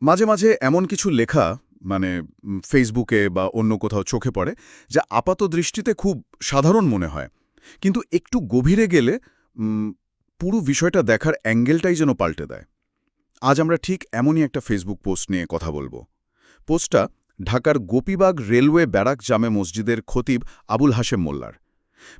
মাঝে মাঝে এমন কিছু লেখা মানে ফেসবুকে বা অন্য কোথাও চোখে পড়ে যা আপাত দৃষ্টিতে খুব সাধারণ মনে হয়, কিন্তু একটু গভীরে গেলে উম, পুরো বিষয়টা দেখার অ্যাঙ্গেলটাই যেন পাল্টে দেয়। আজ আমরা ঠিক এমনই একটা ফেসবুক পোস্ট নিয়ে কথা বলবো। পোস্টটা ঢাকার গোপীবাগ রেলওয়ে ব্যারাক জামে মসজিদের খতিব আবুল হাশেম মোল্লার।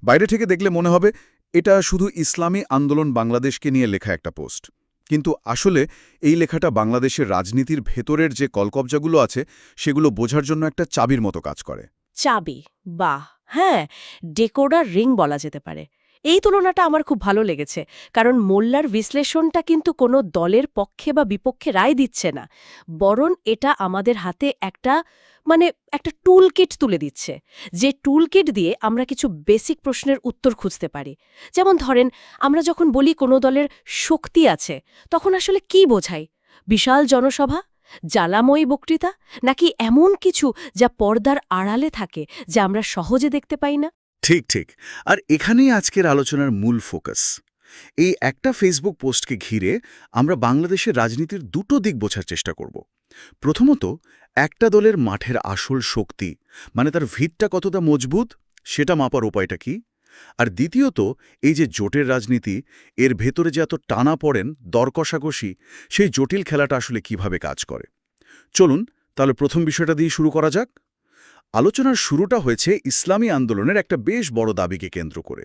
বাইরে থেকে দেখলে মনে হবে এটা শুধু ইসলামী আন্দোলন বাংলাদেশকে নিয়ে লেখা একটা পোস্ট, কিন্তু আসলে এই লেখাটা বাংলাদেশের রাজনীতির ভেতরের যে কলকবজাগুলো আছে সেগুলো বোঝার জন্য একটা চাবির মতো কাজ করে। চাবি, বাহ, হ্যাঁ, ডেকোডার রিং বলা যেতে পারে। এই তুলনাটা আমার খুব ভালো লেগেছে, কারণ মোল্লার বিশ্লেষণটা কিন্তু কোনো দলের পক্ষে বা বিপক্ষে রায় দিচ্ছে না, বরং এটা আমাদের হাতে একটা টুল কিট তুলে দিচ্ছে, যে টুল কিট দিয়ে আমরা কিছু বেসিক প্রশ্নের উত্তর খুঁজতে পারি। যেমন ধরেন, আমরা যখন বলি কোনো দলের শক্তি আছে, তখন আসলে কি বোঝাই? বিশাল জনসভা, জ্বালাময়ী বক্তৃতা, নাকি এমন কিছু যা পর্দার আড়ালে থাকে, যা আমরা সহজে দেখতে পাই না? ঠিক ঠিক। আর এখানেই আজকের আলোচনার মূল ফোকাস। এই একটা ফেসবুক পোস্টকে ঘিরে আমরা বাংলাদেশের রাজনীতির দুটো দিক বোঝার চেষ্টা করব। প্রথমত, একটা দলের মাঠের আসল শক্তি, মানে তার ভিতটা কতটা মজবুত, সেটা মাপার উপায়টা কি। আর দ্বিতীয়ত, এই যে জোটের রাজনীতি, এর ভেতরে যে এত টানা পড়েন, দরকষাকষি, সেই জটিল খেলাটা আসলে কিভাবে কাজ করে। চলুন তাহলে প্রথম বিষয়টা দিয়ে শুরু করা যাক। আলোচনার শুরুটা হয়েছে ইসলামী আন্দোলনের একটা বেশ বড় দাবিকে কেন্দ্র করে।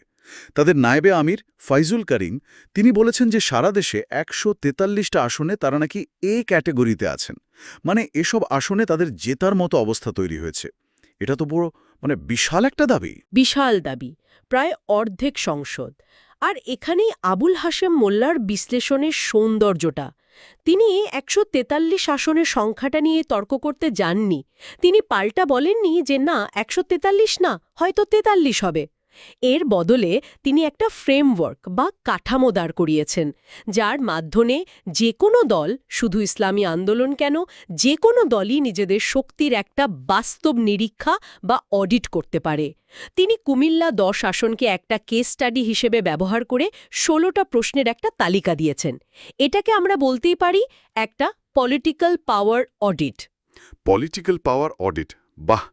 তাদের নায়েবে আমির ফাইজুল করিম তিনি বলেছেন যে সারা দেশে ১৪৩টা আসনে তারা নাকি এ ক্যাটেগরিতে আছেন, মানে এসব আসনে তাদের জেতার মতো অবস্থা তৈরি হয়েছে। এটা তো বড় বিশাল একটা দাবি। বিশাল দাবি, প্রায় অর্ধেক সংসদ। আর এখানেই আবুল হাশেম মোল্লার বিশ্লেষণের সৌন্দর্যটা। তিনি ১৪৩ আসনের সংখ্যাটা নিয়ে তর্ক করতে যাননি। তিনি পাল্টা বলেননি যে না, ১৪৩ না, হয়তো ৪৩ হবে। এর বদলে তিনি একটা ফ্রেমওয়ার্ক বা কাঠামো দাঁড় করিয়েছেন, যার মাধ্যমে যে কোনো দল, শুধু ইসলামী আন্দোলন কেন, যে কোনো দলই নিজেদের শক্তির একটা বাস্তব নিরীক্ষা বা অডিট করতে পারে। তিনি কুমিল্লা ১০ আসনকে একটা কেস স্টাডি হিসেবে ব্যবহার করে ১৬টা প্রশ্নের একটা তালিকা দিয়েছেন। এটাকে আমরা বলতেই পারি একটা পলিটিক্যাল পাওয়ার অডিট। পলিটিক্যাল পাওয়ার অডিট, বাহ,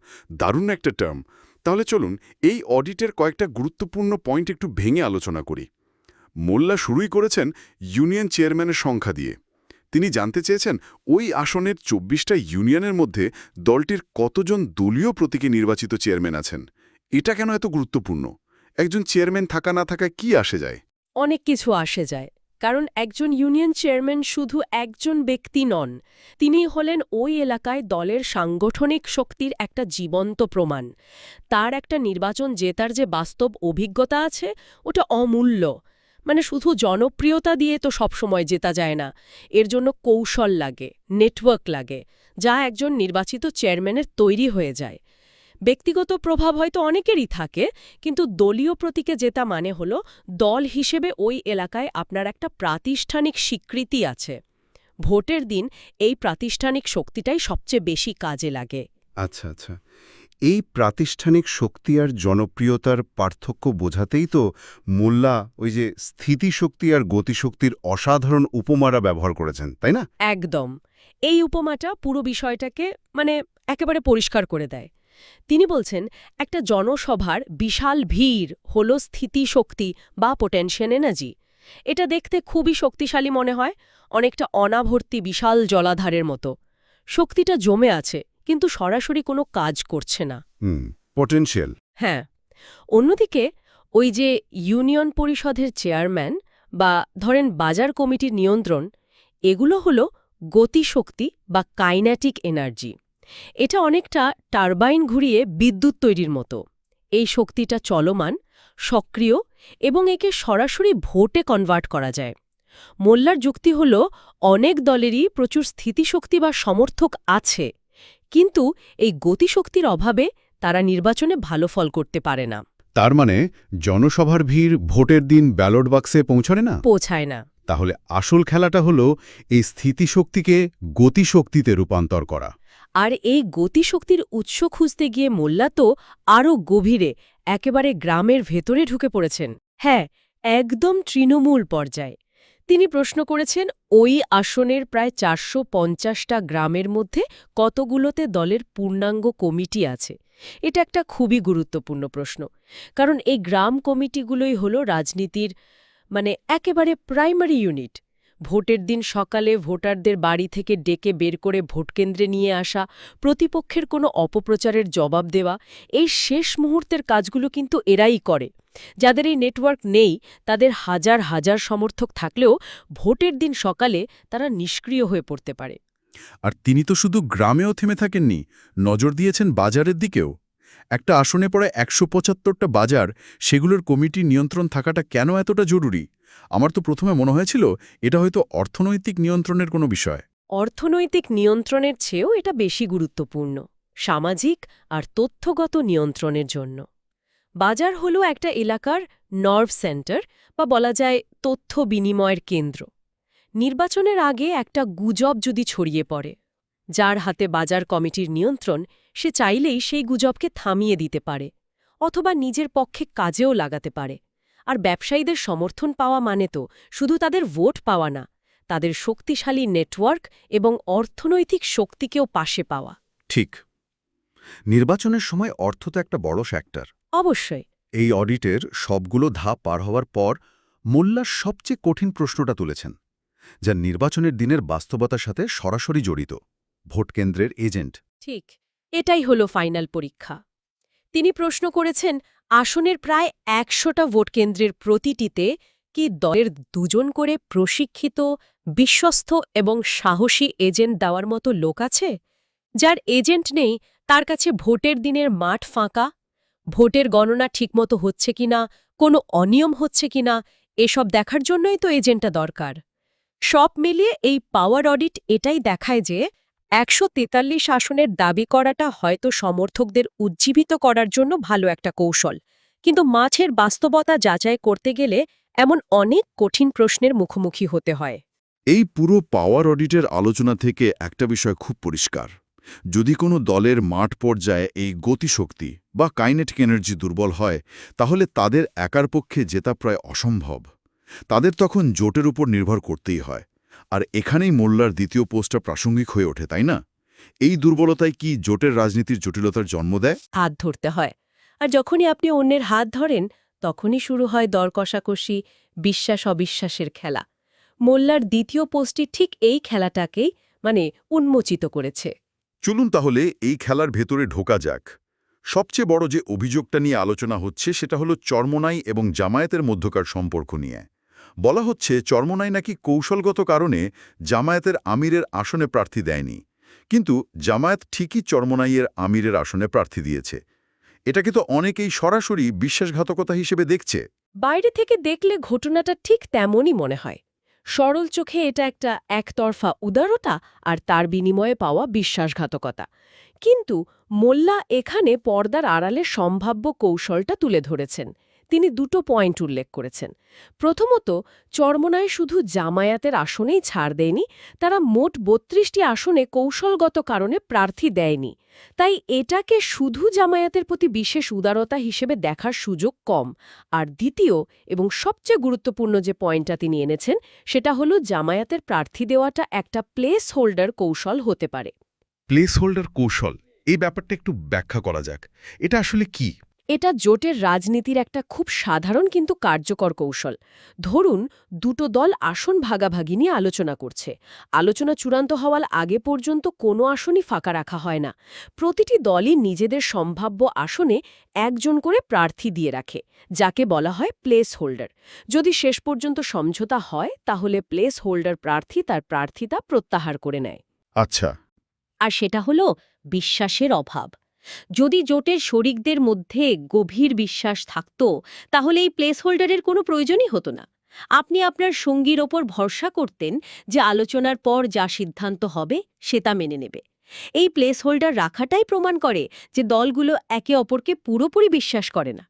দারুণ একটা টার্ম। তাহলে চলুন এই অডিটের কয়েকটা গুরুত্বপূর্ণ পয়েন্ট একটু ভেঙে আলোচনা করি। মোল্লা শুরুই করেছেন ইউনিয়ন চেয়ারম্যানের সংখ্যা দিয়ে। তিনি জানতে চেয়েছেন ওই আসনের ২৪টা ইউনিয়নের মধ্যে দলটির কতজন দলীয় প্রতীকে নির্বাচিত চেয়ারম্যান আছেন। এটা কেন এত গুরুত্বপূর্ণ? একজন চেয়ারম্যান থাকা না থাকায় কি আসে যায়? অনেক কিছু আসে যায়, কারণ একজন ইউনিয়ন চেয়ারম্যান শুধু একজন ব্যক্তি নন, তিনি হলেন ওই এলাকায় দলের সাংগঠনিক শক্তির একটা জীবন্ত প্রমাণ। তার একটা নির্বাচন জেতার যে বাস্তব অভিজ্ঞতা আছে, ওটা অমূল্য। শুধু জনপ্রিয়তা দিয়ে তো সবসময় জেতা যায় না। এর জন্য কৌশল লাগে, নেটওয়ার্ক লাগে, যা একজন নির্বাচিত চেয়ারম্যানের তৈরি হয়ে যায়। ব্যক্তিগত প্রভাব হয়তো অনেকেরই থাকে, কিন্তু দলীয় প্রতীকে জেতা মানে হলো দল হিসেবে ওই এলাকায় আপনার একটা প্রাতিষ্ঠানিক স্বীকৃতি আছে। ভোটের দিন এই প্রাতিষ্ঠানিক শক্তিটাই সবচেয়ে বেশি কাজে লাগে। আচ্ছা আচ্ছা, এই প্রাতিষ্ঠানিক শক্তি আর জনপ্রিয়তার পার্থক্য বোঝাতেই তো মোল্লা ওই যে স্থিতিশক্তি আর গতিশক্তির অসাধারণ উপমারা ব্যবহার করেছেন, তাই না? একদম। এই উপমাটা পুরো বিষয়টাকে একেবারে পরিষ্কার করে দেয়। তিনি বলছেন, একটা জনসভার বিশাল ভিড় হলো স্থিতিশক্তি বা পোটেনশিয়াল এনার্জি। এটা দেখতে খুবই শক্তিশালী মনে হয়, অনেকটা অনাভর্তি বিশাল জলাধারের মতো। শক্তিটা জমে আছে, কিন্তু সরাসরি কোনো কাজ করছে না। পটেনশিয়াল। হ্যাঁ। অন্যদিকে ওই যে ইউনিয়ন পরিষদের চেয়ারম্যান বা ধরেন বাজার কমিটির নিয়ন্ত্রণ, এগুলো হলো গতিশক্তি বা কাইনেটিক এনার্জি। এটা অনেকটা টারবাইন ঘুরিয়ে বিদ্যুৎ তৈরির মতো। এই শক্তিটা চলমান, সক্রিয়, এবং একে সরাসরি ভোটে কনভার্ট করা যায়। মোল্লার যুক্তি হল, অনেক দলেরই প্রচুর স্থিতিশক্তি বা সমর্থক আছে, কিন্তু এই গতিশক্তির অভাবে তারা নির্বাচনে ভালো ফল করতে পারে না। তার মানে জনসভার ভিড় ভোটের দিন ব্যালট বাক্সে পৌঁছায় না। পৌঁছায় না। তাহলে আসল খেলাটা হলো এই স্থিতিশক্তিকে গতিশক্তিতে রূপান্তর করা। আর এই গতিশক্তির উৎস খুঁজতে গিয়ে মোল্লা তো আরও গভীরে, একেবারে গ্রামের ভেতরে ঢুকে পড়েছেন। হ্যাঁ, একদম তৃণমূল পর্যায়ে। তিনি প্রশ্ন করেছেন ওই আসনের প্রায় ৪৫০টা গ্রামের মধ্যে কতগুলোতে দলের পূর্ণাঙ্গ কমিটি আছে। এটা একটা খুবই গুরুত্বপূর্ণ প্রশ্ন, কারণ এই গ্রাম কমিটিগুলোই হলো রাজনীতির একেবারে প্রাইমারি ইউনিট। ভোটের দিন সকালে ভোটারদের বাড়ি থেকে ডেকে বের করে ভোটকেন্দ্রে নিয়ে আসা, প্রতিপক্ষের কোনো অপপ্রচারের জবাব দেওয়া, এই শেষ মুহূর্তের কাজগুলো কিন্তু এরাই করে। যাদের এই নেটওয়ার্ক নেই, তাদের হাজার হাজার সমর্থক থাকলেও ভোটের দিন সকালে তারা নিষ্ক্রিয় হয়ে পড়তে পারে। আর তিনি তো শুধু গ্রামেও থেমে থাকেননি, নজর দিয়েছেন বাজারের দিকেও। একটা আসনে পড়ে ১৭৫টা বাজার, সেগুলোর কমিটির নিয়ন্ত্রণ থাকাটা কেন এতটা জরুরি? আমার তো প্রথমে মনে হয়েছিল এটা হয়তো অর্থনৈতিক নিয়ন্ত্রণের কোনো বিষয়। অর্থনৈতিক নিয়ন্ত্রণের চেয়েও এটা বেশি গুরুত্বপূর্ণ, সামাজিক আর তথ্যগত নিয়ন্ত্রণের জন্য। বাজার হলো একটা এলাকার নার্ভ সেন্টার, বা বলা যায় তথ্য বিনিময়ের কেন্দ্র। নির্বাচনের আগে একটা গুজব যদি ছড়িয়ে পড়ে, যার হাতে বাজার কমিটির নিয়ন্ত্রণ, সে চাইলেই সেই গুজবকে থামিয়ে দিতে পারে, অথবা নিজের পক্ষে কাজেও লাগাতে পারে। আর ব্যবসায়ীদের সমর্থন পাওয়া মানে তো শুধু তাদের ভোট পাওয়া না, তাদের শক্তিশালী নেটওয়ার্ক এবং অর্থনৈতিক শক্তিকেও পাশে পাওয়া। ঠিক। নির্বাচনের সময় অর্থ তো একটা বড় ফ্যাক্টর। অবশ্যই। এই অডিটের সবগুলো ধাপ পার হওয়ার পর মোল্লা সবচেয়ে কঠিন প্রশ্নটা তুলেছেন, যা নির্বাচনের দিনের বাস্তবতার সাথে সরাসরি জড়িত: ভোটকেন্দ্রের এজেন্ট। ঠিক, এটাই হলো ফাইনাল পরীক্ষা। তিনি প্রশ্ন করেছেন, আসনের প্রায় ১০০টা ভোটকেন্দ্রের প্রতিটিতে কি দলের ২জন করে প্রশিক্ষিত, বিশ্বস্ত এবং সাহসী এজেন্ট দেওয়ার মতো লোক আছে? যার এজেন্ট নেই, তার কাছে ভোটের দিনের মাঠ ফাঁকা, ভোটের গণনা ঠিকমতো হচ্ছে কিনা, কোনো অনিয়ম হচ্ছে কিনা, এসব দেখার জন্যই তো এজেন্টটা দরকার। সব মিলিয়ে এই পাওয়ার অডিট এটাই দেখায় যে ১৪৩ আসনের দাবি করাটা হয়তো সমর্থকদের উজ্জীবিত করার জন্য ভালো একটা কৌশল, কিন্তু মাঠের বাস্তবতা যাচাই করতে গেলে এমন অনেক কঠিন প্রশ্নের মুখোমুখি হতে হয়। এই পুরো পাওয়ার অডিটের আলোচনা থেকে একটা বিষয় খুব পরিষ্কার: যদি কোনো দলের মাঠ পর্যায়ে এই গতিশক্তি বা কাইনেটিক এনার্জি দুর্বল হয়, তাহলে তাদের একার পক্ষে জেতা প্রায় অসম্ভব। তাদের তখন জোটের উপর নির্ভর করতেই হয়। আর এখানেই মোল্লার দ্বিতীয় পোস্টটা প্রাসঙ্গিক হয়ে ওঠে, তাই না? এই দুর্বলতায় কি জোটের রাজনীতির জটিলতার জন্ম দেয়? হাত ধরতে হয়। আর যখনই আপনি অন্যের হাত ধরেন, তখনই শুরু হয় দর কষাকষি, বিশ্বাস অবিশ্বাসের খেলা। মোল্লার দ্বিতীয় পোস্টটি ঠিক এই খেলাটাকেই উন্মোচিত করেছে। চলুন তাহলে এই খেলার ভেতরে ঢোকা যাক। সবচেয়ে বড় যে অভিযোগটা নিয়ে আলোচনা হচ্ছে, সেটা হলো চরমোনাই এবং জামায়াতের মধ্যকার সম্পর্ক নিয়ে। বলা হচ্ছে চরমোনাই নাকি কৌশলগত কারণে জামায়াতের আমিরের আসনে প্রার্থী দেয়নি, কিন্তু জামায়াত ঠিকই চরমোনাইয়ের আমিরের আসনে প্রার্থী দিয়েছে। এটাকে তো অনেকেই সরাসরি বিশ্বাসঘাতকতা হিসেবে দেখছে। বাইরে থেকে দেখলে ঘটনাটা ঠিক তেমনই মনে হয়। সরল চোখে এটা একটা একতরফা উদারতা আর তার বিনিময়ে পাওয়া বিশ্বাসঘাতকতা। কিন্তু মোল্লা এখানে পর্দার আড়ালে সম্ভাব্য কৌশলটা তুলে ধরেছেন। তিনি দুটো পয়েন্ট উল্লেখ করেছেন। প্রথমত, চরমোনাই শুধু জামায়াতের আসনেই ছাড় দেয়নি, তারা মোট ৩২টি আসনে কৌশলগত কারণে প্রার্থী দেয়নি। তাই এটাকে শুধু জামায়াতের প্রতি বিশেষ উদারতা হিসেবে দেখার সুযোগ কম। আর দ্বিতীয় এবং সবচেয়ে গুরুত্বপূর্ণ যে পয়েন্টটা তিনি এনেছেন, সেটা হলো জামায়াতের প্রার্থী দেওয়াটা একটা প্লেস হোল্ডার কৌশল হতে পারে। প্লেস হোল্ডার কৌশল, এই ব্যাপারটা একটু ব্যাখ্যা করা যাক। এটা আসলে কি? এটা জোটের রাজনীতির একটা খুব সাধারণ কিন্তু কার্যকর কৌশল। ধরুন, দুটো দল আসন ভাগাভাগি নিয়ে আলোচনা করছে। আলোচনা চূড়ান্ত হওয়ার আগে পর্যন্ত কোনো আসনই ফাঁকা রাখা হয় না। প্রতিটি দলই নিজেদের সম্ভাব্য আসনে একজন করে প্রার্থী দিয়ে রাখে, যাকে বলা হয় প্লেস হোল্ডার। যদি শেষ পর্যন্ত সমঝোতা হয়, তাহলে প্লেস হোল্ডার প্রার্থী তার প্রার্থিতা প্রত্যাহার করে নেয়। আচ্ছা। আর সেটা হলো বিশ্বাসের অভাব। যদি জোটের শরিকদের মধ্যে গভীর বিশ্বাস থাকত, তাহলে এই প্লেস হোল্ডারের কোনো প্রয়োজনই হতো না। আপনি আপনার সঙ্গীর ওপর ভরসা করতেন যে আলোচনার পর যা সিদ্ধান্ত হবে সে তা মেনে নেবে। এই প্লেস হোল্ডার রাখাটাই প্রমাণ করে যে দলগুলো একে অপরকে পুরোপুরি বিশ্বাস করে না।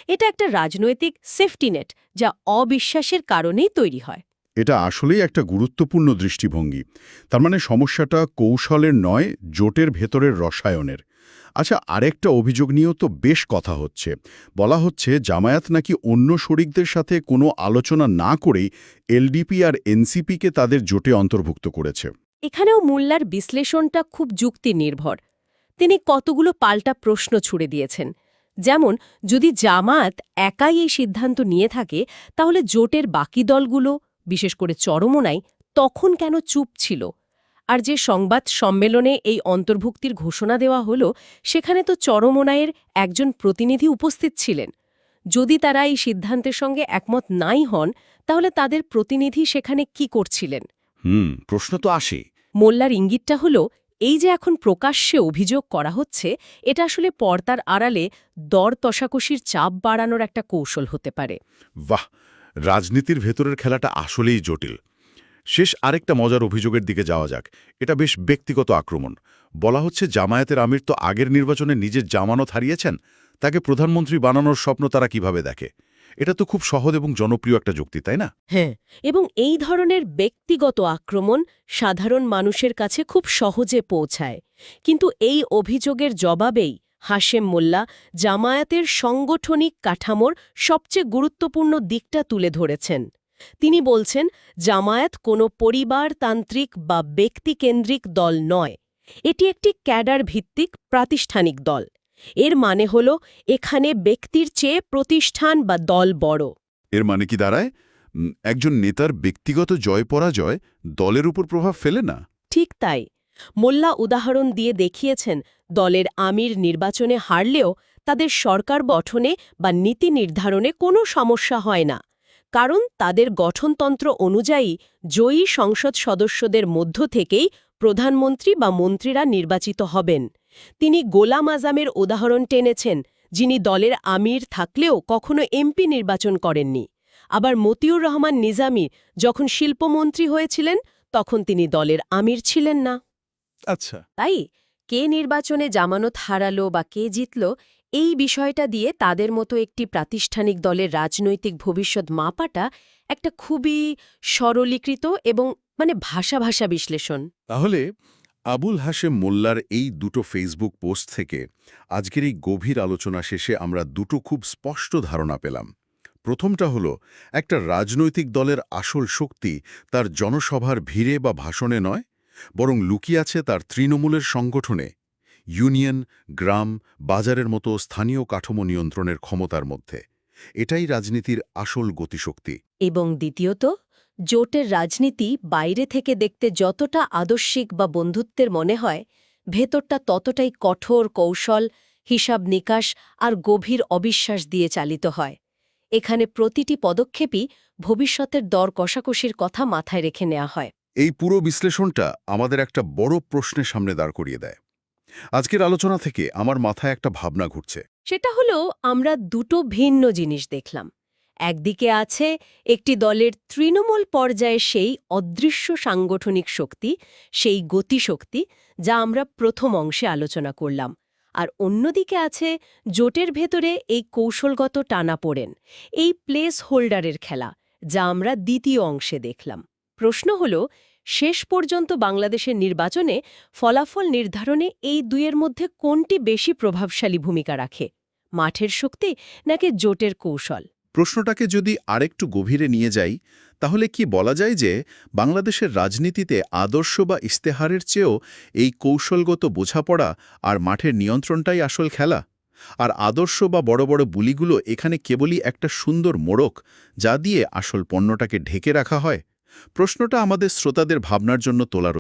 এটা একটা রাজনৈতিক সেফটি নেট, যা অবিশ্বাসের কারণেই তৈরি হয়। এটা আসলেই একটা গুরুত্বপূর্ণ দৃষ্টিভঙ্গি। তার মানে সমস্যাটা কৌশলের নয়, জোটের ভেতরের রসায়নের। আচ্ছা, আরেকটা অভিযোগ নিয়েও তো বেশ কথা হচ্ছে। বলা হচ্ছে জামায়াত নাকি অন্য শরিকদের সাথে কোনো আলোচনা না করেই এলডিপি আর এনসিপিকে তাদের জোটে অন্তর্ভুক্ত করেছে। এখানেও মোল্লার বিশ্লেষণটা খুব যুক্তি নির্ভর। তিনি কতগুলো পাল্টা প্রশ্ন ছুড়ে দিয়েছেন। যেমন, যদি জামায়াত একাই এই সিদ্ধান্ত নিয়ে থাকে, তাহলে জোটের বাকি দলগুলো, বিশেষ করে চরমোনাই, তখন কেন চুপ ছিল? আর যে সংবাদ সম্মেলনে এই অন্তর্ভুক্তির ঘোষণা দেওয়া হলো, সেখানে তো চরমোনাইয়ের একজন প্রতিনিধি উপস্থিত ছিলেন। যদি তারা এই সিদ্ধান্তের সঙ্গে একমত নাই হন, তাহলে তাদের প্রতিনিধি সেখানে কি করছিলেন? প্রশ্ন তো আসে। মোল্লার ইঙ্গিতটা হলো, এই যে এখন প্রকাশ্যে অভিযোগ করা হচ্ছে, এটা আসলে পর্দার আড়ালে দর তসাকসির চাপ বাড়ানোর একটা কৌশল হতে পারে। বাহ, রাজনীতির ভেতরের খেলাটা আসলেই জটিল। শেষ আরেকটা মজার অভিযোগের দিকে যাওয়া যাক। এটা বেশ ব্যক্তিগত আক্রমণ। বলা হচ্ছে জামায়াতের আমির তো আগের নির্বাচনে নিজের জামানত হারিয়েছেন, তাকে প্রধানমন্ত্রী বানানোর স্বপ্ন তারা কিভাবে দেখে? এটা তো খুব সহজ এবং জনপ্রিয় একটা যুক্তি, তাই না? হ্যাঁ, এবং এই ধরনের ব্যক্তিগত আক্রমণ সাধারণ মানুষের কাছে খুব সহজে পৌঁছায়। কিন্তু এই অভিযোগের জবাবেই হাশেম মোল্লা জামায়াতের সাংগঠনিক কাঠামোর সবচেয়ে গুরুত্বপূর্ণ দিকটা তুলে ধরেছেন। তিনি বলছেন, জামায়াত কোনো পরিবারতান্ত্রিক বা ব্যক্তিকেন্দ্রিক দল নয়। এটি একটি ক্যাডার ভিত্তিক প্রাতিষ্ঠানিক দল। এর মানে হল, এখানে ব্যক্তির চেয়ে প্রতিষ্ঠান বা দল বড়। এর মানে কি দাঁড়ায়? একজন নেতার ব্যক্তিগত জয় পরাজয় দলের উপর প্রভাব ফেলে না? ঠিক তাই। মোল্লা উদাহরণ দিয়ে দেখিয়েছেন, দলের আমির নির্বাচনে হারলেও তাদের সরকার গঠনে বা নীতি নির্ধারণে কোনো সমস্যা হয় না, কারণ তাদের গঠনতন্ত্র অনুযায়ী জয়ী সংসদ সদস্যদের মধ্য থেকেই প্রধানমন্ত্রী বা মন্ত্রীরা নির্বাচিত হবেন। তিনি গোলাম আজমের উদাহরণ টেনেছেন, যিনি দলের আমির থাকলেও কখনো এমপি নির্বাচন করেননি। আবার মতিউর রহমান নিজামী যখন শিল্পমন্ত্রী হয়েছিলেন, তখন তিনি দলের আমির ছিলেন না। আচ্ছা, তাই কে নির্বাচনে জামানত হারালো বা কে জিতল, এই বিষয়টা দিয়ে তাদের মতো একটি প্রাতিষ্ঠানিক দলের রাজনৈতিক ভবিষ্যৎ মাপাটা একটা খুবই সরলীকৃত এবং ভাষা বিশ্লেষণ। তাহলে আবুল হাশেম মোল্লার এই দুটো ফেসবুক পোস্ট থেকে আজকের এই গভীর আলোচনা শেষে আমরা দুটো খুব স্পষ্ট ধারণা পেলাম। প্রথমটা হলো, একটা রাজনৈতিক দলের আসল শক্তি তার জনসভার ভিড়ে বা ভাষণে নয়, বরং লুকিয়ে আছে তার তৃণমূলের সংগঠনে, ইউনিয়ন, গ্রাম, বাজারের মতো স্থানীয় কাঠামো নিয়ন্ত্রণের ক্ষমতার মধ্যে। এটাই রাজনীতির আসল গতিশক্তি। এবং দ্বিতীয়ত, জোটের রাজনীতি বাইরে থেকে দেখতে যতটা আদর্শিক বা বন্ধুত্বের মনে হয়, ভেতরটা ততটাই কঠোর কৌশল, হিসাব নিকাশ আর গভীর অবিশ্বাস দিয়ে চালিত হয়। এখানে প্রতিটি পদক্ষেপই ভবিষ্যতের দর কষাকষির কথা মাথায় রেখে নেওয়া হয়। এই পুরো বিশ্লেষণটা আমাদের একটা বড় প্রশ্নের সামনে দাঁড় করিয়ে দেয়। আজকের আলোচনা থেকে আমার মাথায় একটা ভাবনা ঘুরছে। সেটা হলো, আমরা দুটো ভিন্ন জিনিস দেখলাম। একদিকে আছে একটি দলের তৃণমূল পর্যায়ে সেই অদৃশ্য সাংগঠনিক শক্তি, সেই গতিশক্তি, যা আমরা প্রথম অংশে আলোচনা করলাম। আর অন্যদিকে আছে জোটের ভেতরে এই কৌশলগত টানাপোড়েন, এই প্লেস হোল্ডারের খেলা, যা আমরা দ্বিতীয় অংশে দেখলাম। প্রশ্ন হল, শেষ পর্যন্ত বাংলাদেশের নির্বাচনে ফলাফল নির্ধারণে এই দুইয়ের মধ্যে কোনটি বেশি প্রভাবশালী ভূমিকা রাখে? মাঠের শক্তি নাকি জোটের কৌশল? প্রশ্নটাকে যদি আরেকটু গভীরে নিয়ে যাই, তাহলে কি বলা যায় যে বাংলাদেশের রাজনীতিতে আদর্শ বা ইস্তেহারের চেয়েও এই কৌশলগত বোঝাপড়া আর মাঠের নিয়ন্ত্রণটাই আসল খেলা? আর আদর্শ বা বড় বড় বুলিগুলো এখানে কেবলই একটা সুন্দর মোড়ক, যা দিয়ে আসল পণ্যটাকে ঢেকে রাখা হয়? প্রশ্নটা আমাদের শ্রোতাদের ভাবনার জন্য তোলা